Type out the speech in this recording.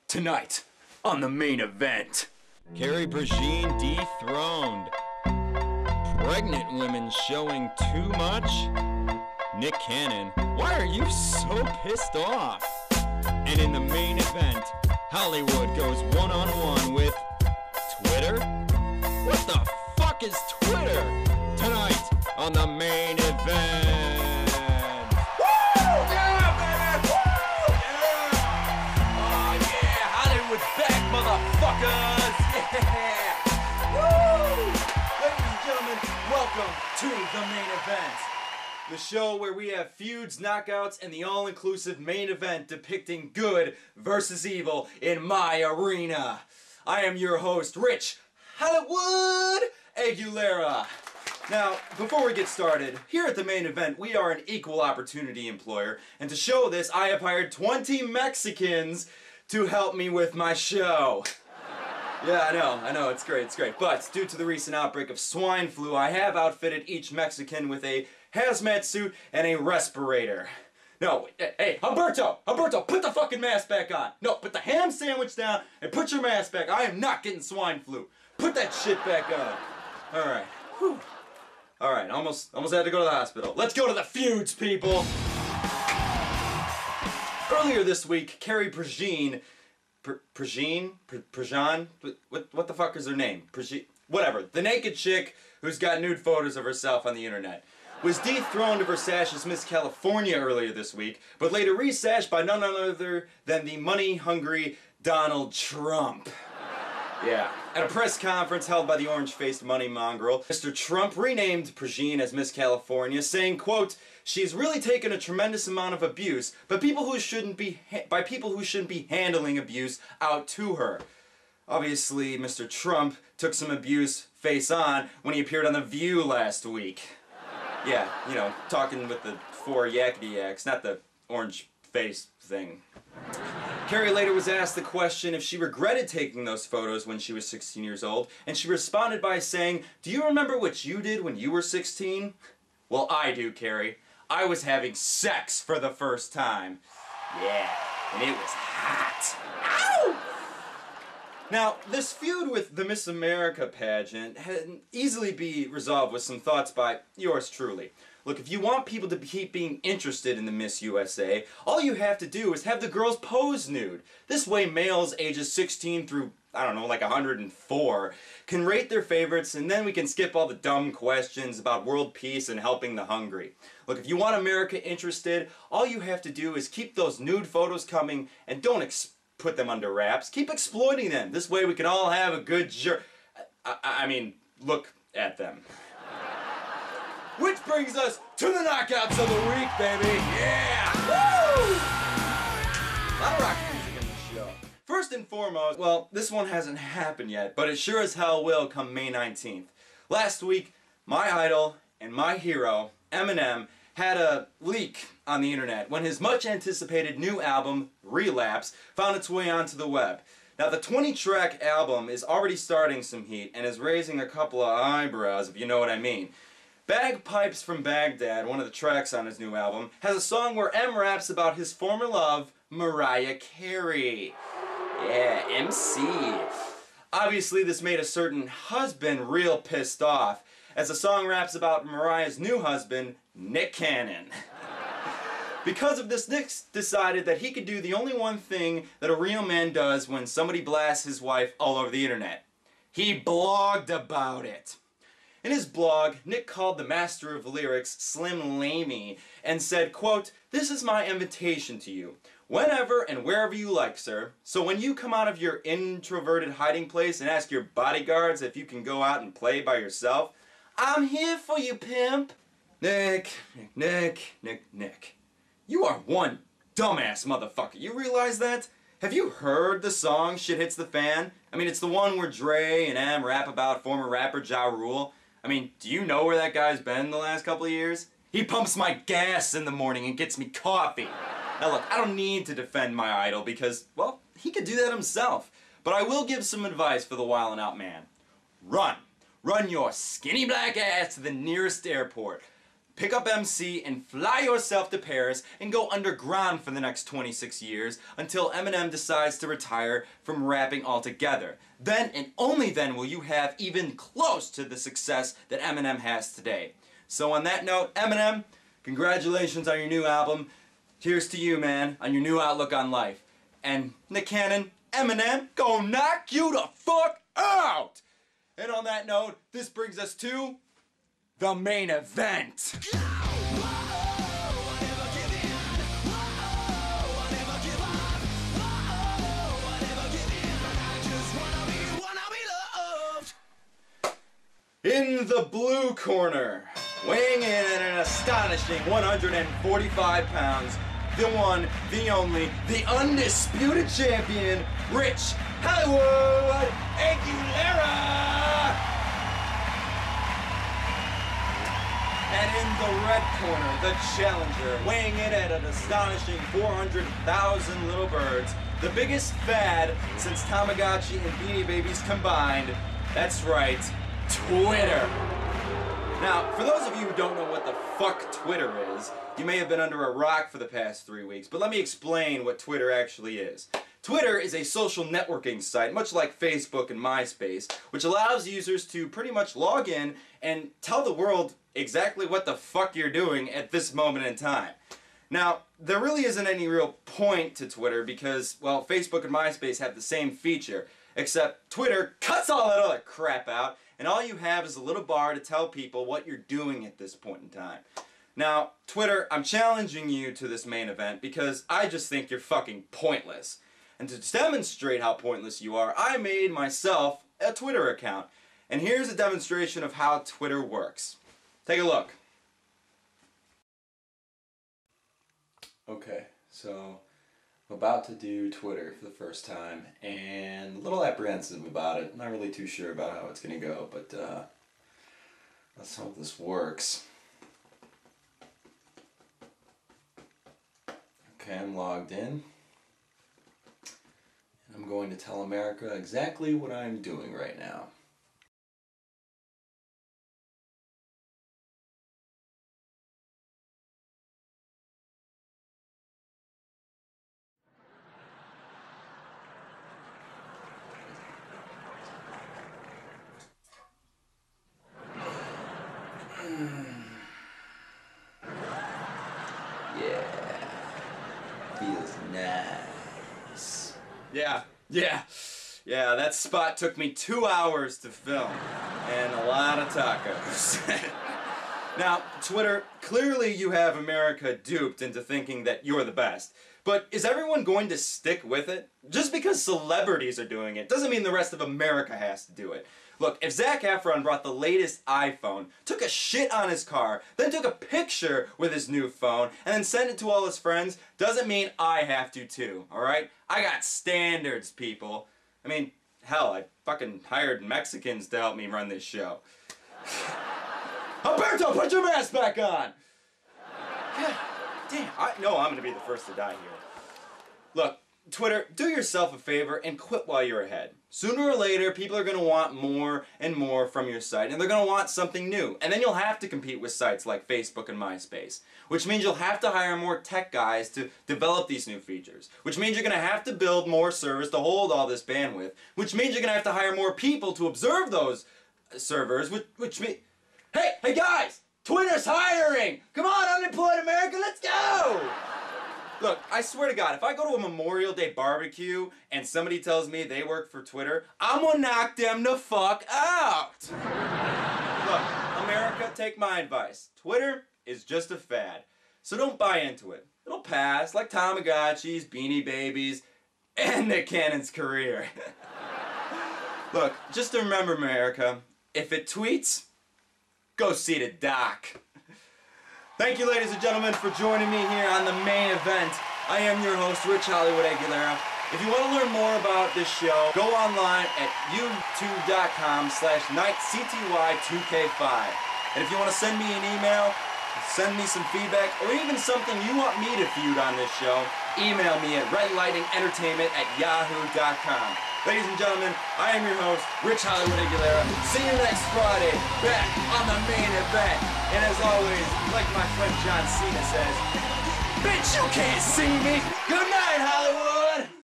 Tonight, on the main event. Carrie Prejean dethroned. Pregnant women showing too much? Nick Cannon, why are you so pissed off? And in the main event, Hollywood goes one-on-one with Twitter? What the fuck is Twitter? Tonight on the main event. Back, motherfuckers! Yeah! Woo! Ladies and gentlemen, welcome to the main event. The show where we have feuds, knockouts, and the all-inclusive main event depicting good versus evil in my arena. I am your host, Rich-Hollywood-Aguilera. Now, before we get started, here at the main event, we are an equal opportunity employer, and to show this, I have hired 20 Mexicans to help me with my show. Yeah, I know, it's great. But due to the recent outbreak of swine flu, I have outfitted each Mexican with a hazmat suit and a respirator. No, hey, Humberto, put the fucking mask back on. No, put the ham sandwich down and put your mask back. I am not getting swine flu. Put that shit back on. All right, whew. All right, almost had to go to the hospital. Let's go to the feuds, people. Earlier this week, Carrie Prejean, what the fuck is her name? Whatever, the naked chick who's got nude photos of herself on the internet, was dethroned of her sash as Miss California earlier this week, but later resashed by none other than the money-hungry Donald Trump. Yeah. At a press conference held by the orange-faced money mongrel, Mr. Trump renamed Prejean as Miss California, saying, quote, "She's really taken a tremendous amount of abuse by people who shouldn't be handling abuse out to her." Obviously, Mr. Trump took some abuse face on when he appeared on The View last week. Yeah, you know, talking with the four yakety yaks, not the orange face thing. Carrie later was asked the question if she regretted taking those photos when she was 16 years old, and she responded by saying, "Do you remember what you did when you were 16? Well, I do, Carrie. I was having sex for the first time. Yeah, and it was hot. Ow!" Now, this feud with the Miss America pageant can easily be resolved with some thoughts by yours truly. Look, if you want people to keep being interested in the Miss USA, all you have to do is have the girls pose nude. This way males ages 16 through, I don't know, like 104 can rate their favorites, and then we can skip all the dumb questions about world peace and helping the hungry. Look, if you want America interested, all you have to do is keep those nude photos coming and don't put them under wraps. Keep exploiting them. This way we can all have a good look at them. Which brings us to the knockouts of the week, baby! Yeah! Woo! A lot of rock music in this show. First and foremost, well, this one hasn't happened yet, but it sure as hell will come May 19th. Last week, my idol and my hero, Eminem, had a leak on the internet when his much-anticipated new album, Relapse, found its way onto the web. Now, the 20-track album is already starting some heat and is raising a couple of eyebrows, if you know what I mean. Bagpipes from Baghdad, one of the tracks on his new album, has a song where M raps about his former love, Mariah Carey. Yeah, MC. Obviously, this made a certain husband real pissed off, as the song raps about Mariah's new husband, Nick Cannon. Because of this, Nick decided that he could do the only one thing that a real man does when somebody blasts his wife all over the internet. He blogged about it. In his blog, Nick called the master of lyrics Slim Lamey and said, quote, "This is my invitation to you. Whenever and wherever you like, sir. So when you come out of your introverted hiding place and ask your bodyguards if you can go out and play by yourself, I'm here for you, pimp." Nick. You are one dumbass motherfucker. You realize that? Have you heard the song Shit Hits the Fan? I mean, it's the one where Dre and M rap about former rapper Ja Rule. I mean, do you know where that guy's been the last couple of years? He pumps my gas in the morning and gets me coffee. Now look, I don't need to defend my idol because, well, he could do that himself. But I will give some advice for the wildin' out man. Run. Run your skinny black ass to the nearest airport. pick up MC and fly yourself to Paris and go underground for the next 26 years until Eminem decides to retire from rapping altogether. Then and only then will you have even close to the success that Eminem has today. So on that note, Eminem, congratulations on your new album. Cheers to you, man, on your new outlook on life. And Nick Cannon, Eminem, gonna knock you the fuck out! And on that note, this brings us to the main event. In the blue corner, weighing in at an astonishing 145 pounds, the one, the only, the undisputed champion, Rich-Hollywood-Aguilera! And in the red corner, the challenger, weighing in at an astonishing 400,000 little birds, the biggest fad since Tamagotchi and Beanie Babies combined. That's right, Twitter. Now, for those of you who don't know what the fuck Twitter is, you may have been under a rock for the past 3 weeks, but let me explain what Twitter actually is. Twitter is a social networking site, much like Facebook and MySpace, which allows users to pretty much log in and tell the world exactly what the fuck you're doing at this moment in time. Now, there really isn't any real point to Twitter because, well, Facebook and MySpace have the same feature, except Twitter cuts all that other crap out, and all you have is a little bar to tell people what you're doing at this point in time. Now, Twitter, I'm challenging you to this main event because I just think you're fucking pointless. And to demonstrate how pointless you are, I made myself a Twitter account. And here's a demonstration of how Twitter works. Take a look. Okay, so I'm about to do Twitter for the first time, and a little apprehensive about it. Not really too sure about how it's going to go, but let's hope this works. Okay, I'm logged in. And I'm going to tell America exactly what I'm doing right now. Feels nice. Yeah, that spot took me 2 hours to film, and a lot of tacos. Now, Twitter, clearly you have America duped into thinking that you're the best. But is everyone going to stick with it? Just because celebrities are doing it doesn't mean the rest of America has to do it. Look, if Zac Efron brought the latest iPhone, took a shit on his car, then took a picture with his new phone, and then sent it to all his friends, doesn't mean I have to too, alright? I got standards, people. I mean, hell, I fucking hired Mexicans to help me run this show. Alberto, put your mask back on! God damn, I know I'm gonna be the first to die here. Look, Twitter, do yourself a favor and quit while you're ahead. Sooner or later, people are going to want more and more from your site, and they're going to want something new. And then you'll have to compete with sites like Facebook and MySpace, which means you'll have to hire more tech guys to develop these new features, which means you're going to have to build more servers to hold all this bandwidth, which means you're going to have to hire more people to observe those servers, which means... Hey guys! Twitter's hiring! Come on, unemployed America, let's go! Look, I swear to God, if I go to a Memorial Day barbecue and somebody tells me they work for Twitter, I'm gonna knock them the fuck out! Look, America, take my advice. Twitter is just a fad, so don't buy into it. It'll pass, like Tamagotchis, Beanie Babies, and Nick Cannon's career. Look, just remember, America, if it tweets, go see the doc. Thank you, ladies and gentlemen, for joining me here on the main event. I am your host, Rich-Hollywood-Aguilera. If you want to learn more about this show, go online at youtube.com/nightcty2k5. And if you want to send me an email, send me some feedback, or even something you want me to feud on this show, email me at redlightningentertainment@yahoo.com. Ladies and gentlemen, I am your host, Rich-Hollywood-Aguilera. See you next Friday, back on the main event. And as always, like my friend John Cena says, bitch, you can't see me. Good night, Hollywood.